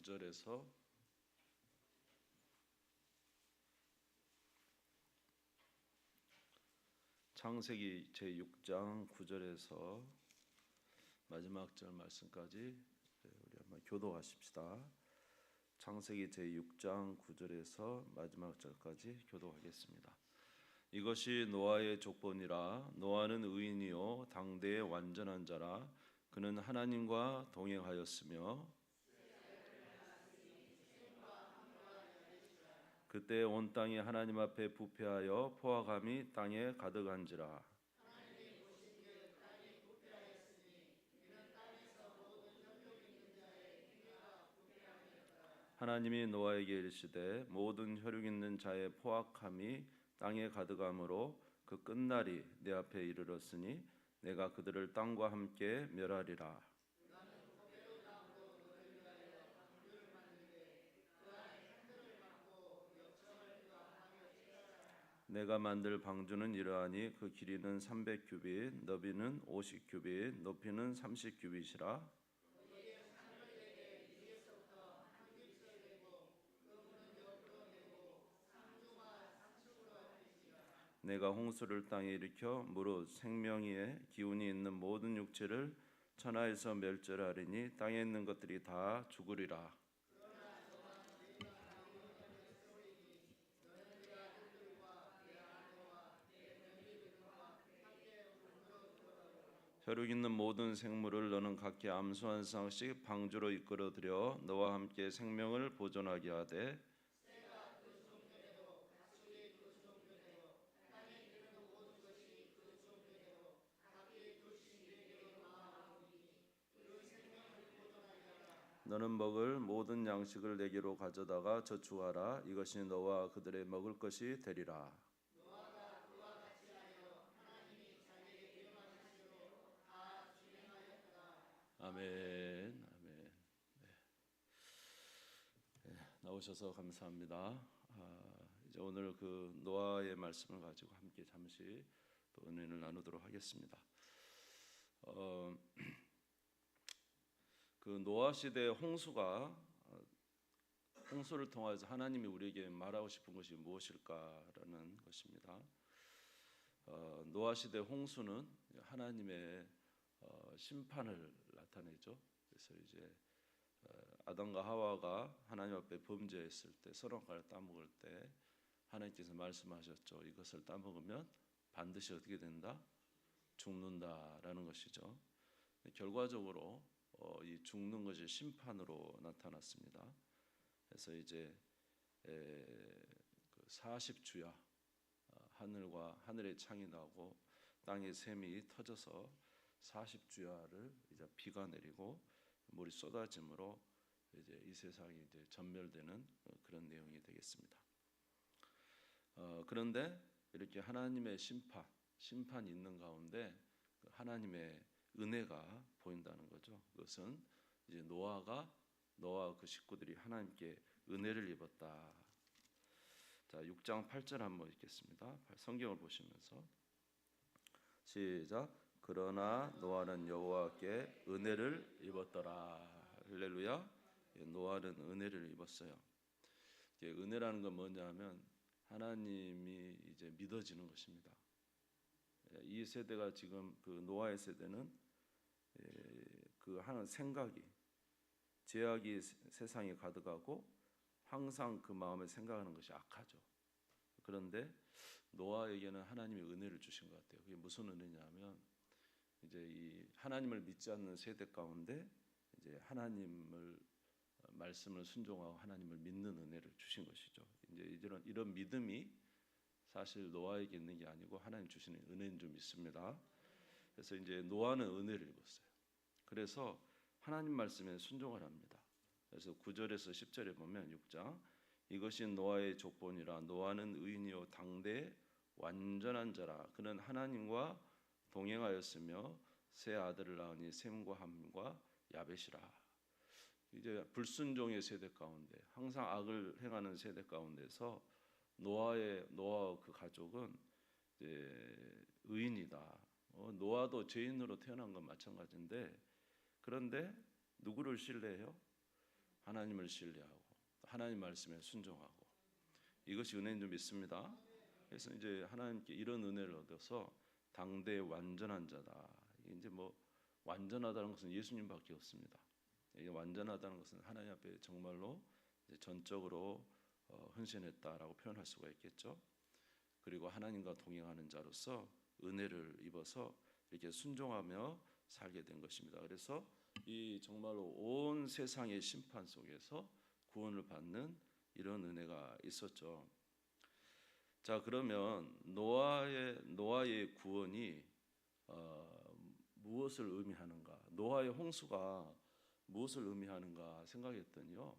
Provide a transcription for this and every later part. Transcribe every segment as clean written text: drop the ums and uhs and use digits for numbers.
9절에서 창세기 제6장 9절에서 마지막 절 말씀까지 우리 한번 교도하십시다. 창세기 제6장 9절에서 마지막 절까지 교도하겠습니다. 이것이 노아의 족본이라. 노아는 의인이요 당대의 완전한 자라. 그는 하나님과 동행하였으며 그때 온 땅이 하나님 앞에 부패하여 포악함이 땅에 가득한지라. 하나님이 노아에게 이르시되 모든 혈육 있는 자의 포악함이 땅에 가득함으로 그 끝날이 내 앞에 이르렀으니 내가 그들을 땅과 함께 멸하리라. 내가 만들 방주는 이러하니 그 길이는 300규빗, 너비는 50규빗, 높이는 30규빗이라. 내가 홍수를 땅에 일으켜 무릇 생명의 기운이 있는 모든 육체를 천하에서 멸절하리니 땅에 있는 것들이 다 죽으리라. 혈육 있는 모든 생물을 너는 각기 암소 한 쌍씩 방주로 이끌어들여 너와 함께 생명을 보존하게 하되 너는 먹을 모든 양식을 내게로 가져다가 저축하라. 이것이 너와 그들의 먹을 것이 되리라. 아멘. 아멘. 네, 나오셔서 감사합니다. 이제 오늘 그 노아의 말씀을 가지고 함께 잠시 또 은혜를 나누도록 하겠습니다. 그 노아 시대 홍수를 통해서 하나님이 우리에게 말하고 싶은 것이 무엇일까라는 것입니다. 노아 시대 홍수는 하나님의 심판을 나타내죠. 그래서 이제 아담과 하와가 하나님 앞에 범죄했을 때 선악과를 따먹을 때 하나님께서 말씀하셨죠. 이것을 따먹으면 반드시 어떻게 된다? 죽는다라는 것이죠. 결과적으로 이 죽는 것이 심판으로 나타났습니다. 그래서 이제 40주야 하늘과 하늘의 창이 나고 땅의 샘이 터져서 40주야를 이제 비가 내리고 물이 쏟아짐으로 이제 이 세상이 이제 전멸되는 그런 내용이 되겠습니다. 그런데 이렇게 하나님의 심판이 있는 가운데 하나님의 은혜가 보인다는 거죠. 그것은 이제 노아와 그 식구들이 하나님께 은혜를 입었다. 자, 6장 8절 한번 읽겠습니다. 성경을 보시면서 시작. 그러나 노아는 여호와께 은혜를 입었더라. 할렐루야. 노아는 은혜를 입었어요. 은혜라는 건 뭐냐면 하나님이 이제 믿어지는 것입니다. 이 세대가 지금 그 노아의 세대는 그 하는 생각이 죄악이 세상에 가득하고 항상 그 마음에 생각하는 것이 악하죠. 그런데 노아에게는 하나님이 은혜를 주신 것 같아요. 그게 무슨 은혜냐면 이제 이 하나님을 믿지 않는 세대 가운데 이제 하나님을 말씀을 순종하고 하나님을 믿는 은혜를 주신 것이죠. 이제 이런 믿음이 사실 노아에게 있는 게 아니고 하나님 주시는 은혜인 줄 믿습니다. 그래서 이제 노아는 은혜를 입었어요. 그래서 하나님 말씀에 순종을 합니다. 그래서 9절에서 10절에 보면 6장 이것이 노아의 족본이라. 노아는 의인이요 당대 완전한 자라. 그는 하나님과 동행하였으며 세 아들을 낳으니 셈과 함과 야벳이라. 이제 불순종의 세대 가운데 항상 악을 행하는 세대 가운데서 노아와 그 가족은 이제 의인이다. 노아도 죄인으로 태어난 건 마찬가지인데 그런데 누구를 신뢰해요? 하나님을 신뢰하고 하나님 말씀에 순종하고 이것이 은혜인 줄 믿습니다. 그래서 이제 하나님께 이런 은혜를 얻어서 당대의 완전한 자다. 이제 뭐 완전하다는 것은 예수님밖에 없습니다. 이게 완전하다는 것은 하나님 앞에 정말로 전적으로 헌신했다라고 표현할 수가 있겠죠. 그리고 하나님과 동행하는 자로서 은혜를 입어서 이렇게 순종하며 살게 된 것입니다. 그래서 이 정말로 온 세상의 심판 속에서 구원을 받는 이런 은혜가 있었죠. 자, 그러면 노아의 구원이 무엇을 의미하는가? 노아의 홍수가 무엇을 의미하는가 생각했더니요,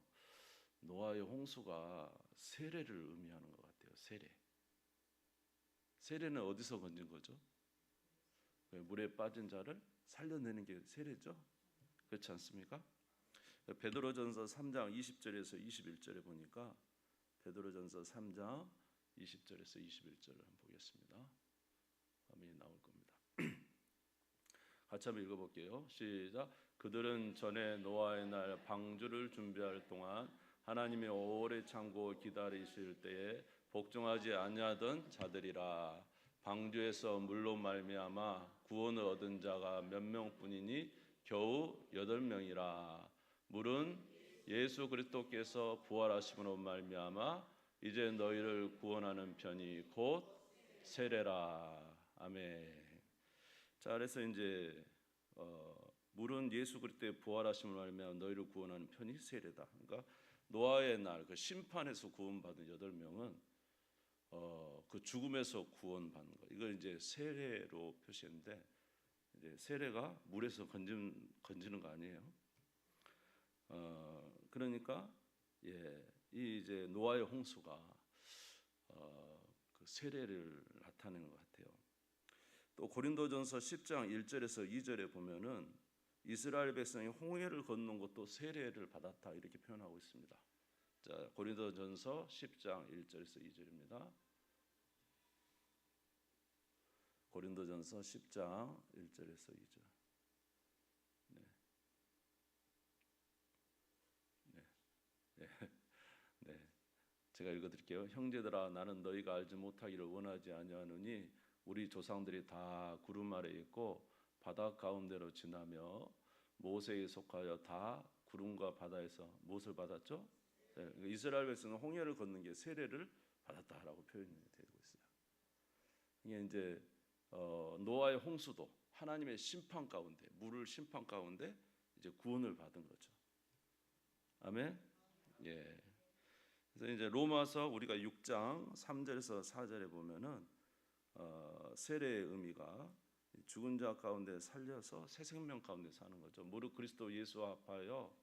노아의 홍수가 세례를 의미하는 것 같아요. 세례는 어디서 건진 거죠? 물에 빠진 자를 살려내는 게 세례죠. 그렇지 않습니까? 베드로전서 3장 20절에서 21절에 보니까 베드로전서 3장 20절에서 21절을 한번 보겠습니다. 화면이 나올 겁니다. 같이 한번 읽어볼게요. 시작. 그들은 전에 노아의 날 방주를 준비할 동안 하나님이 오래 참고 기다리실 때에 복종하지 아니하던 자들이라. 방주에서 물로 말미암아 구원을 얻은 자가 몇 명뿐이니 겨우 8명이라. 물은 예수 그리스도께서 부활하심으로 말미암아 이제 너희를 구원하는 편이 곧 세례라. 아멘. 자, 그래서 이제 물은 예수 그리스도의 부활하심으로 말미암아 너희를 구원하는 편이 세례다. 그러니까 노아의 날 그 심판에서 구원받은 8명은 그 죽음에서 구원받는 거. 이걸 이제 세례로 표시했는데, 이제 세례가 물에서 건지는 거 아니에요. 그러니까 이 이제 노아의 홍수가 그 세례를 나타내는 것 같아요. 또 고린도전서 10장 1절에서 2절에 보면은 이스라엘 백성이 홍해를 건넌 것도 세례를 받았다 이렇게 표현하고 있습니다. 자, 고린도전서 10장 1절에서 2절입니다. 고린도전서 10장 1절에서 2절. 네. 제가 읽어드릴게요. 형제들아, 나는 너희가 알지 못하기를 원하지 아니하노니 우리 조상들이 다 구름 아래 있고 바다 가운데로 지나며 모세에 속하여 다 구름과 바다에서 무엇을 받았죠? 네, 이스라엘 백성은 홍해를 걷는 게 세례를 받았다라고 표현이 되고 있어요. 이게 이제 노아의 홍수도 하나님의 심판 가운데, 물을 심판 가운데 이제 구원을 받은 거죠. 아멘. 예. 그래서 이제 로마서 우리가 6장 3절에서 4절에 보면은 세례의 의미가 죽은 자 가운데 살려서 새 생명 가운데 사는 거죠. 무릇 그리스도 예수와 합하여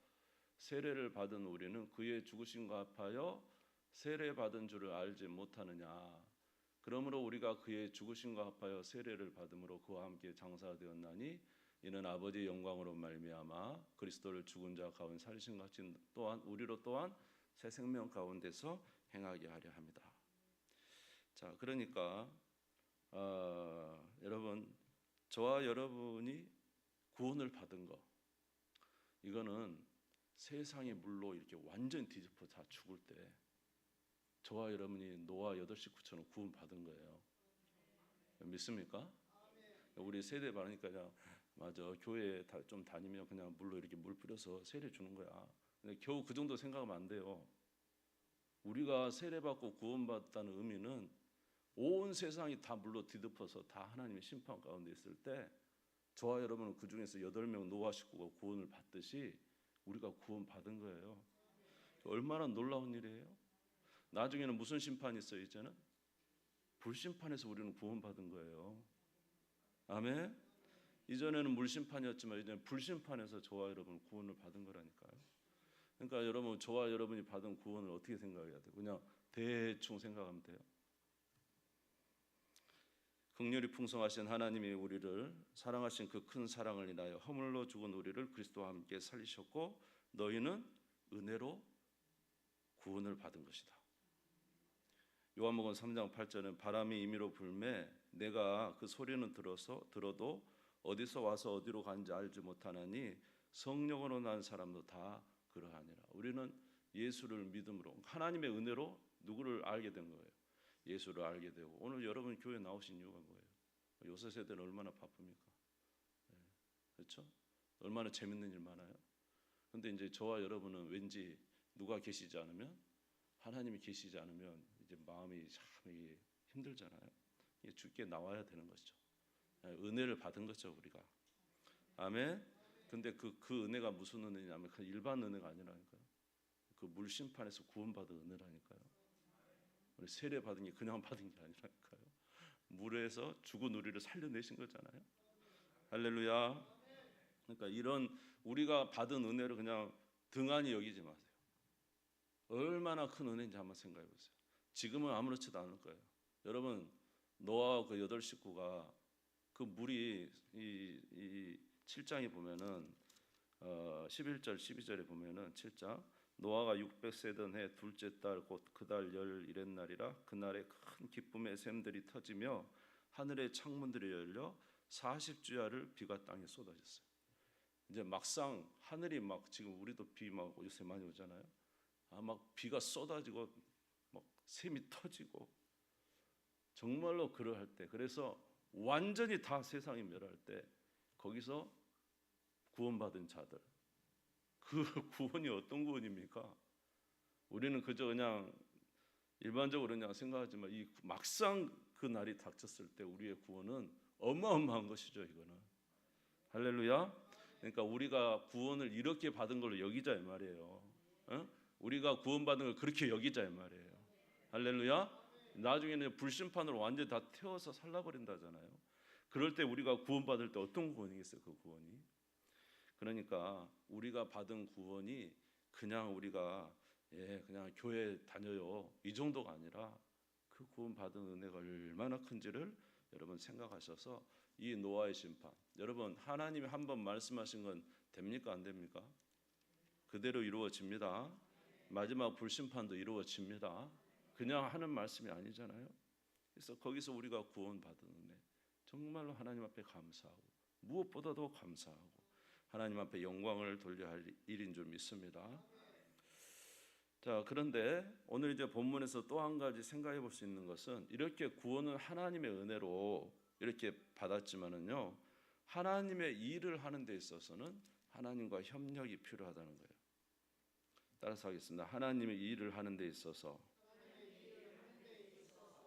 세례를 받은 우리는 그의 죽으심과 합하여 세례 받은 줄을 알지 못하느냐. 그러므로 우리가 그의 죽으심과 합하여 세례를 받음으로 그와 함께 장사되었나니 이는 아버지의 영광으로 말미암아 그리스도를 죽은 자 가운데 살리신 같이 또한 우리로 또한 새 생명 가운데서 행하게 하려 합니다. 자, 그러니까 여러분, 저와 여러분이 구원을 받은 거, 이거는 세상의 물로 이렇게 완전 뒤집어 다 죽을 때 저와 여러분이 노아 8 식구처럼 구원 받은 거예요. 믿습니까? 우리 세대 많으니까 그냥 맞아, 교회 좀 다니면 그냥 물로 이렇게 물 뿌려서 세례 주는 거야. 근데 겨우 그 정도 생각하면 안 돼요. 우리가 세례받고 구원받았다는 의미는 온 세상이 다 물로 뒤덮어서 다 하나님의 심판 가운데 있을 때 저와 여러분은 그 중에서 8명 노아 식구가 구원을 받듯이 우리가 구원받은 거예요. 얼마나 놀라운 일이에요. 나중에는 무슨 심판이 있어요? 이제는 불심판에서 우리는 구원받은 거예요. 아멘. 이전에는 물심판이었지만 이제는 불심판에서 저와 여러분 구원을 받은 거라니까요. 그러니까 여러분, 저와 여러분이 받은 구원을 어떻게 생각해야 돼요? 그냥 대충 생각하면 돼요. 긍휼이 풍성하신 하나님이 우리를 사랑하신 그 큰 사랑을 인하여 허물로 죽은 우리를 그리스도와 함께 살리셨고 너희는 은혜로 구원을 받은 것이다. 요한복음 3장 8절은 바람이 임의로 불매 내가 그 소리는 들어도 어디서 와서 어디로 가는지 알지 못하나니 성령으로 난 사람도 다 그러하니라. 우리는 예수를 믿음으로 하나님의 은혜로 누구를 알게 된 거예요? 예수를 알게 되고 오늘 여러분 교회 나오신 이유가 뭐예요? 요새 세대는 얼마나 바쁩니까? 네, 그렇죠? 얼마나 재밌는 일 많아요. 근데 이제 저와 여러분은 왠지 누가 계시지 않으면 하나님이 계시지 않으면 이제 마음이 참 힘들잖아요. 주께 나와야 되는 것이죠. 은혜를 받은 거죠 우리가. 아멘. 근데 그 은혜가 무슨 은혜냐면 그 일반 은혜가 아니라니까요. 그 물 심판에서 구원받은 은혜라니까요. 우리 세례 받은 게 그냥 받은 게 아니라니까요. 물에서 죽은 우리를 살려내신 거잖아요. 할렐루야. 그러니까 이런 우리가 받은 은혜를 그냥 등한히 여기지 마세요. 얼마나 큰 은혜인지 한번 생각해 보세요. 지금은 아무렇지도 않을 거예요. 여러분 노아와 그 8식구가 그 물이 이 7장에 보면은 11절 12절에 보면은 7장 노아가 600세 된 해 둘째 달 곧 그달 열 일의 날이라 그날에 큰 기쁨의 샘들이 터지며 하늘의 창문들이 열려 40주야를 비가 땅에 쏟아졌어요. 이제 막상 하늘이 막 지금 우리도 비 막 요새 많이 오잖아요. 막 비가 쏟아지고 막 샘이 터지고 정말로 그러할 때 그래서 완전히 다 세상이 멸할 때 거기서 구원받은 자들 그 구원이 어떤 구원입니까? 우리는 그저 그냥 일반적으로 그냥 생각하지만 이 막상 그 날이 닥쳤을 때 우리의 구원은 어마어마한 것이죠. 이거는 할렐루야. 그러니까 우리가 구원을 이렇게 받은 걸로 여기자 이 말이에요. 어? 우리가 구원받은 걸 그렇게 여기자 이 말이에요. 할렐루야. 나중에는 불심판으로 완전히 다 태워서 살라버린다잖아요. 그럴 때 우리가 구원받을 때 어떤 구원이겠어요? 그 구원이. 그러니까 우리가 받은 구원이 그냥 우리가 그냥 교회 다녀요 이 정도가 아니라 그 구원받은 은혜가 얼마나 큰지를 여러분 생각하셔서 이 노아의 심판 여러분 하나님이 한번 말씀하신 건 됩니까 안 됩니까? 그대로 이루어집니다. 마지막 불심판도 이루어집니다. 그냥 하는 말씀이 아니잖아요. 그래서 거기서 우리가 구원받은 은혜 정말로 하나님 앞에 감사하고 무엇보다도 감사하고 하나님 앞에 영광을 돌려야 할 일인 줄 믿습니다. 자, 그런데 오늘 이제 본문에서 또 한 가지 생각해 볼 수 있는 것은 이렇게 구원은 하나님의 은혜로 이렇게 받았지만은요. 하나님의 일을 하는 데 있어서는 하나님과 협력이 필요하다는 거예요. 따라서 하겠습니다. 하나님의 일을 하는 데 있어서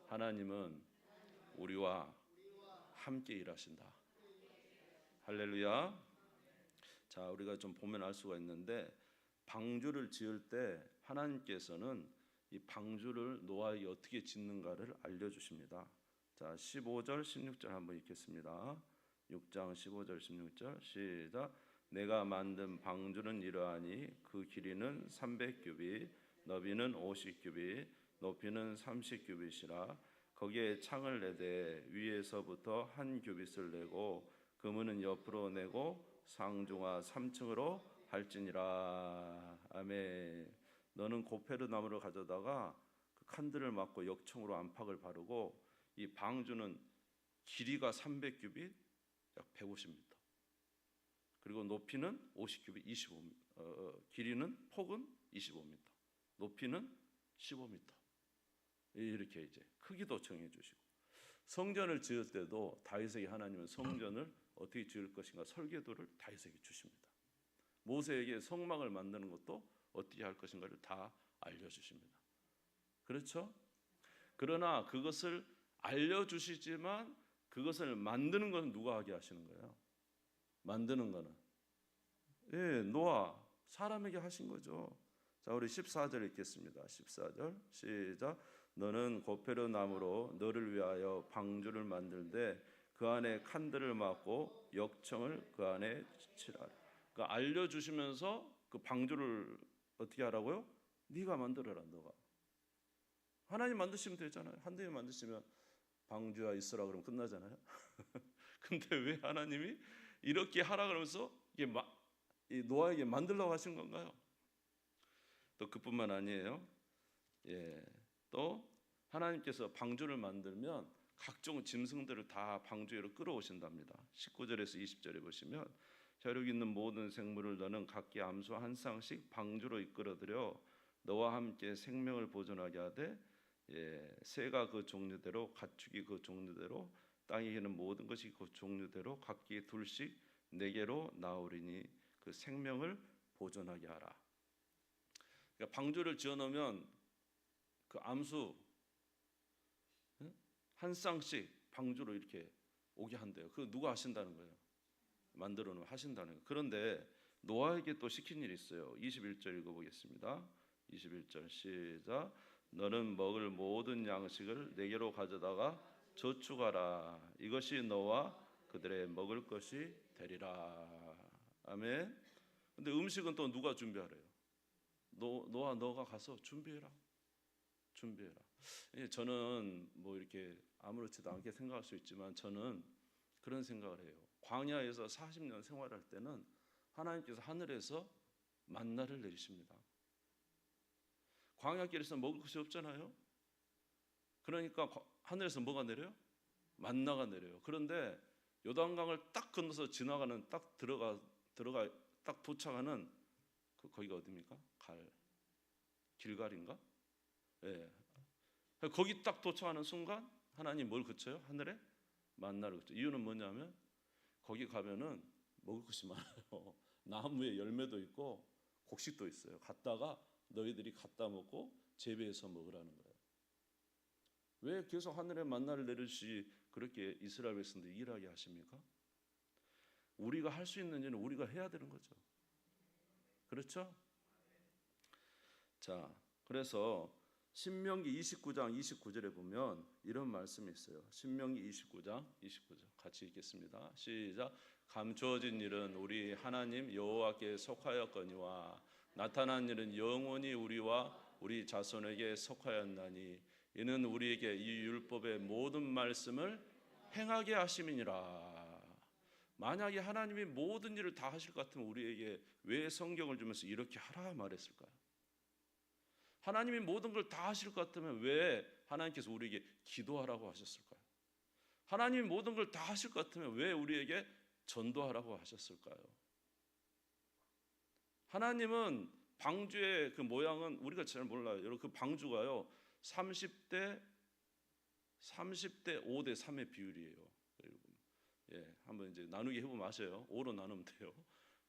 하나님은 우리와 함께 일하신다. 할렐루야. 자, 우리가 좀 보면 알 수가 있는데 방주를 지을 때 하나님께서는 이 방주를 노아에게 어떻게 짓는가를 알려주십니다. 자, 15절 16절 한번 읽겠습니다. 6장 15절 16절 시작. 내가 만든 방주는 이러하니 그 길이는 300규빗 너비는 50규빗 높이는 30규빗이라 거기에 창을 내되 위에서부터 한 규빗을 내고 그문은 옆으로 내고 상중하 3층으로 할지니라. 아멘. 너는 고페르 나무를 가져다가 그 칸들을 막고 역청으로 안팎을 바르고 이 방주는 길이가 300규빗 약 150m 그리고 높이는 50규빗 25m 길이는 폭은 25m 높이는 15m 이렇게 이제 크기도 정해 주시고 성전을 지을 때도 다윗에게 하나님은 성전을 어떻게 지을 것인가 설계도를 다윗에게 주십니다. 모세에게 성막을 만드는 것도 어떻게 할 것인가를 다 알려주십니다. 그렇죠? 그러나 그것을 알려주시지만 그것을 만드는 것은 누가 하게 하시는 거예요? 만드는 거는 노아 사람에게 하신 거죠. 자, 우리 14절 읽겠습니다. 14절 시작. 너는 고페르 나무로 너를 위하여 방주를 만들되 그 안에 칸들을 막고 역청을 그 안에 칠하라. 그러니까 알려주시면서 그 방주를 어떻게 하라고요? 네가 만들어라. 너가 하나님 만드시면 되잖아요. 하나님 만드시면 방주야 있으라 그러면 끝나잖아요. 근데 왜 하나님이 이렇게 하라 그러면서 이 노아에게 만들라고 하신 건가요? 또 그뿐만 아니에요. 또 하나님께서 방주를 만들면 각종 짐승들을 다 방주로 끌어오신답니다. 19절에서 20절에 보시면 혈육 있는 모든 생물을 너는 각기 암수 한 쌍씩 방주로 이끌어들여 너와 함께 생명을 보존하게 하되 새가 그 종류대로 가축이 그 종류대로 땅에 있는 모든 것이 그 종류대로 각기 둘씩 내게로 나오리니 그 생명을 보존하게 하라. 그러니까 방주를 지어놓으면 그 암수 한 쌍씩 방주로 이렇게 오게 한대요. 그거 누가 하신다는 거예요? 만들어 놓으면 하신다는 거예요. 그런데 노아에게 또 시킨 일이 있어요. 21절 읽어보겠습니다. 21절 시작. 너는 먹을 모든 양식을 내게로 가져다가 저축하라. 이것이 너와 그들의 먹을 것이 되리라. 아멘. 근데 음식은 또 누가 준비하래요? 노아 너가 가서 준비해라. 저는 뭐 이렇게 아무렇지도 않게 생각할 수 있지만 저는 그런 생각을 해요. 광야에서 40년 생활할 때는 하나님께서 하늘에서 만나를 내리십니다. 광야길에서 먹을 것이 없잖아요. 그러니까 하늘에서 뭐가 내려요? 만나가 내려요. 그런데 요단강을 딱 건너서 지나가는 딱 들어가 딱 도착하는 거기가 어디입니까? 길갈인가? 예. 거기 딱 도착하는 순간 하나님 뭘 그쳐요? 하늘에 만나를 그쳐요. 이유는 뭐냐면 거기 가면은 먹을 것이 많아요. 나무에 열매도 있고 곡식도 있어요. 갔다가 너희들이 갖다 먹고 재배해서 먹으라는 거예요. 왜 계속 하늘에 만나를 내리시 그렇게 이스라엘 백성들 일하게 하십니까? 우리가 할 수 있는 일은 우리가 해야 되는 거죠. 그렇죠? 자, 그래서 신명기 29장 29절에 보면 이런 말씀이 있어요. 신명기 29장 29절 같이 읽겠습니다. 시작. 감추어진 일은 우리 하나님 여호와께 속하였거니와 나타난 일은 영원히 우리와 우리 자손에게 속하였나니 이는 우리에게 이 율법의 모든 말씀을 행하게 하심이니라. 만약에 하나님이 모든 일을 다 하실 것 같으면 우리에게 왜 성경을 주면서 이렇게 하라 말했을까요? 하나님이 모든 걸 다 하실 것 같으면 왜 하나님께서 우리에게 기도하라고 하셨을까요? 하나님이 모든 걸 다 하실 것 같으면 왜 우리에게 전도하라고 하셨을까요? 하나님은 방주의 그 모양은 우리가 잘 몰라요. 여러분 그 방주가요 30대 5대 3의 비율이에요. 한번 이제 나누기 해보면 아셔요. 5로 나누면 돼요.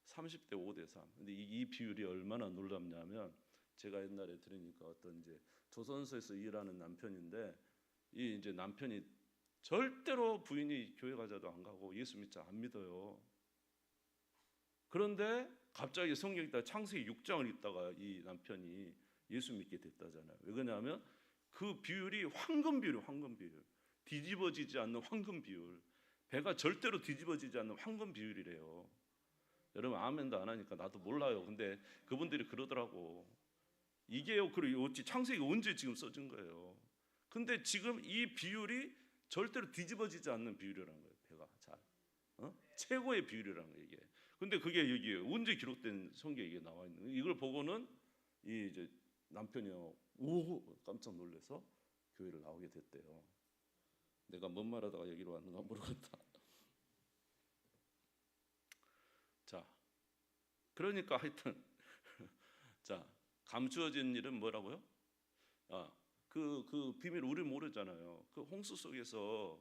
30대 5대 3. 근데 이 비율이 얼마나 놀랍냐면 제가 옛날에 들으니까 어떤 이제 조선소에서 일하는 남편인데 이 이제 남편이 절대로 부인이 교회 가자도 안 가고 예수 믿자 안 믿어요. 그런데 갑자기 성경 읽다가 창세기 6장을 읽다가 이 남편이 예수 믿게 됐다잖아요. 왜 그러냐면 그 비율이 황금 비율이에요. 황금 비율. 뒤집어지지 않는 황금 비율. 배가 절대로 뒤집어지지 않는 황금 비율이래요. 여러분 아멘도 안 하니까 나도 몰라요. 근데 그분들이 그러더라고. 이게요. 그리고 어찌 창세기가 언제 지금 써진 거예요. 근데 지금 이 비율이 절대로 뒤집어지지 않는 비율이라는 거예요. 배가 잘 최고의 비율이라는 거예요. 이게. 근데 그게 여기 언제 기록된 성경에 이게 나와 있는 거예요. 이걸 보고는 이 이제 남편이 오 깜짝 놀라서 교회를 나오게 됐대요. 내가 뭔 말하다가 여기로 왔는가 모르겠다. 자, 그러니까 하여튼 자 감추어진 일은 뭐라고요? 그 비밀 우리 모르잖아요. 그 홍수 속에서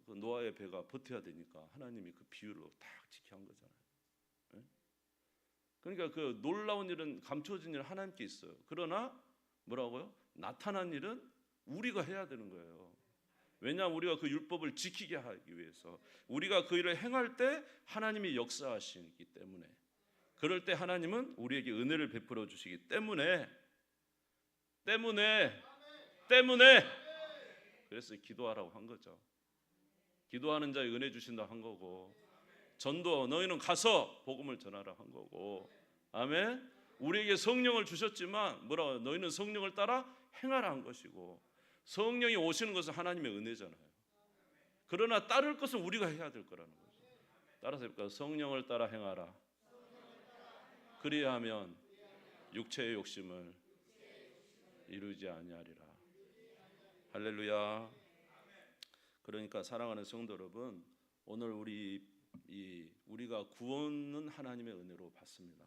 그 노아의 배가 버텨야 되니까 하나님이 그 비율로 딱 지켜 한 거잖아요. 그러니까 그 놀라운 일은 감추어진 일은 하나님께 있어요. 그러나 뭐라고요? 나타난 일은 우리가 해야 되는 거예요. 왜냐하면 우리가 그 율법을 지키게 하기 위해서 우리가 그 일을 행할 때 하나님이 역사하시기 때문에 그럴 때 하나님은 우리에게 은혜를 베풀어 주시기 때문에 그래서 기도하라고 한 거죠. 기도하는 자에 은혜 주신다 한 거고 전도 너희는 가서 복음을 전하라 한 거고 아멘. 우리에게 성령을 주셨지만 뭐라고 너희는 성령을 따라 행하라 한 것이고 성령이 오시는 것은 하나님의 은혜잖아요. 그러나 따를 것은 우리가 해야 될 거라는 거죠. 따라서 해볼까요? 성령을 따라 행하라. 그리하면 육체의 욕심을 이루지 아니하리라. 할렐루야. 그러니까 사랑하는 성도 여러분, 오늘 우리 우리가 구원은 하나님의 은혜로 받습니다.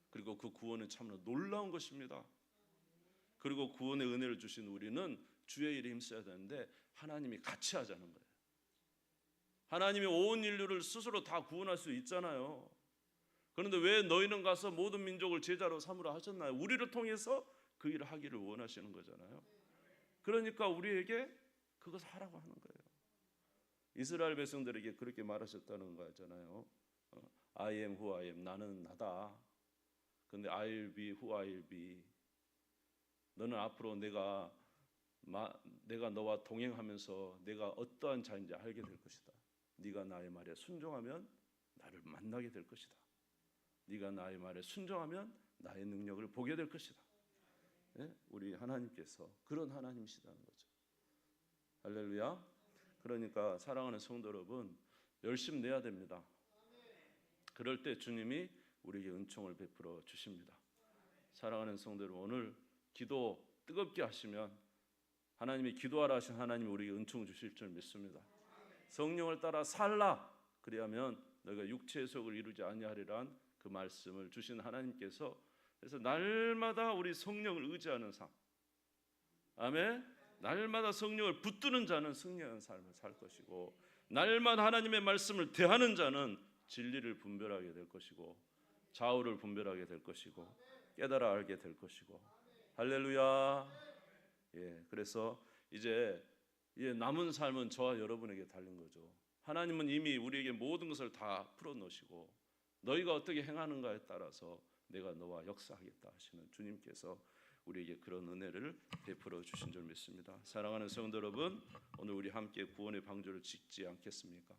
그리고 그 구원은 참으로 놀라운 것입니다. 그리고 구원의 은혜를 주신 우리는 주의 일에 힘써야 되는데 하나님이 같이 하자는 거예요. 하나님이 온 인류를 스스로 다 구원할 수 있잖아요. 그런데 왜 너희는 가서 모든 민족을 제자로 삼으라 하셨나요? 우리를 통해서 그 일을 하기를 원하시는 거잖아요. 그러니까 우리에게 그것을 하라고 하는 거예요. 이스라엘 백성들에게 그렇게 말하셨다는 거잖아요. I am who I am. 나는 나다. 근데 I'll be who I'll be. 너는 앞으로 내가 너와 동행하면서 내가 어떠한 자인지 알게 될 것이다. 네가 나의 말에 순종하면 나를 만나게 될 것이다. 네가 나의 말에 순종하면 나의 능력을 보게 될 것이다. 네? 우리 하나님께서 그런 하나님이시다는 거죠. 할렐루야. 그러니까 사랑하는 성도 여러분, 열심 내야 됩니다. 그럴 때 주님이 우리에게 은총을 베풀어 주십니다. 사랑하는 성도 여러분, 오늘 기도 뜨겁게 하시면 하나님이 기도하라 하신 하나님이 우리에게 은총을 주실 줄 믿습니다. 성령을 따라 살라 그리하면 너희가 육체의 속을 이루지 아니하리란 그 말씀을 주신 하나님께서, 그래서 날마다 우리 성령을 의지하는 삶, 아멘. 날마다 성령을 붙드는 자는 승리하는 삶을 살 것이고, 날마다 하나님의 말씀을 대하는 자는 진리를 분별하게 될 것이고, 좌우를 분별하게 될 것이고, 깨달아 알게 될 것이고. 할렐루야. 예, 그래서 이제 남은 삶은 저와 여러분에게 달린 거죠. 하나님은 이미 우리에게 모든 것을 다 풀어놓으시고, 너희가 어떻게 행하는가에 따라서 내가 너와 역사하겠다 하시는 주님께서 우리에게 그런 은혜를 베풀어 주신 줄 믿습니다. 사랑하는 성도 여러분, 오늘 우리 함께 구원의 방주를 짓지 않겠습니까?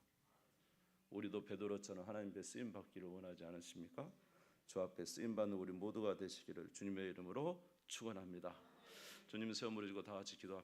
우리도 베드로처럼 하나님 앞에 쓰임 받기를 원하지 않으십니까? 주 앞에 쓰임 받는 우리 모두가 되시기를 주님의 이름으로 축원합니다. 주님 세워 무리지고 다 같이 기도합시다.